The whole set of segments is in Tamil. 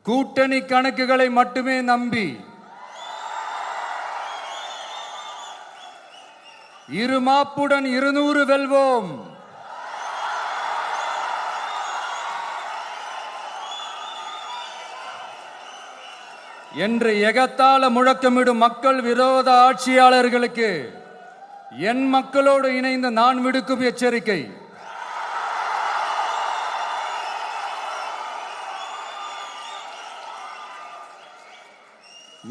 கூட்டணி கணக்குகளை மட்டுமே நம்பி இருமாப்புடன் 200 வெல்வோம். என்று எகத்தால முழக்கமிடும் மக்கள் விரோத ஆட்சியாளர்களுக்கு என் மக்களோடு இணைந்து நான் விடுக்கும் எச்சரிக்கை,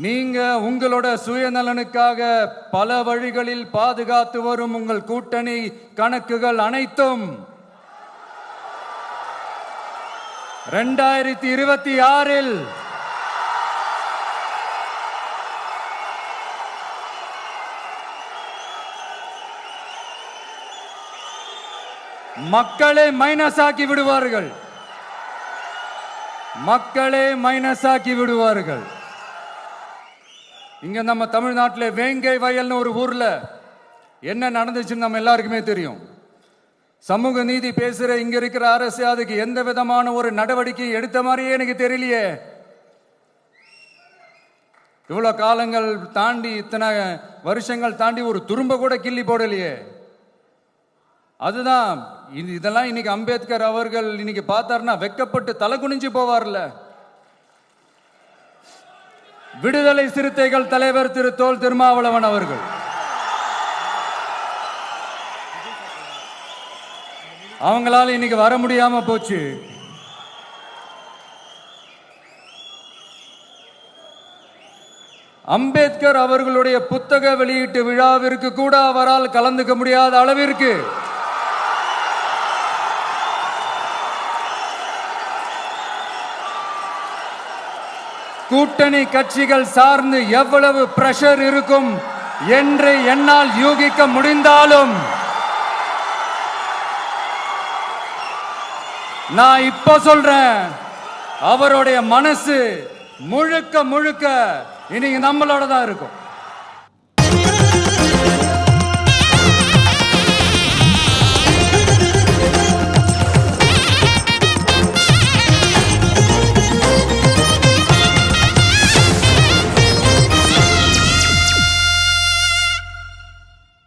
நீங்க உங்களோட சுயநலனுக்காக பல வழிகளில் பாதுகாத்து வரும் உங்கள் கூட்டணி கணக்குகள் அனைத்தும் 2026 மக்களே மைனஸ் ஆக்கி விடுவார்கள். மக்களே மைனஸ் ஆக்கி விடுவார்கள். இங்க நம்ம தமிழ்நாட்டில் வேங்கை வயல்னு ஒரு ஊர்ல என்ன நடந்துச்சுன்னு நம்ம எல்லாருக்குமே தெரியும். சமூக நீதி பேசுற இங்க இருக்கிற அரசு அதுக்கு எந்த விதமான ஒரு நடவடிக்கை எடுத்த மாதிரியே எனக்கு தெரியலையே. இவ்வளவு காலங்கள் தாண்டி, இத்தனை வருஷங்கள் தாண்டி ஒரு துரும்ப கூட கிள்ளி போடலையே. அதுதான் இதெல்லாம் இன்னைக்கு அம்பேத்கர் அவர்கள் இன்னைக்கு பார்த்தாருன்னா வெக்கப்பட்டு தலை குனிஞ்சு போவார்ல. விடுதலை சிறுத்தைகள் தலைவர் திரு தொல் திருமாவளவன் அவர்கள் அவங்களால இன்னைக்கு வர முடியாம போச்சு. அம்பேத்கர் அவர்களுடைய புத்தக வெளியீட்டு விழாவிற்கு கூட அவரால் கலந்துக்க முடியாத அளவிற்கு கூட்டணி கட்சிகள் சார்ந்து எவ்வளவு பிரஷர் இருக்கும் என்று என்னால் யூகிக்க முடிந்தாலும் நான் இப்ப சொல்றேன், அவருடைய மனசு முழுக்க முழுக்க இன்னைக்கு நம்மளோட தான் இருக்கும்.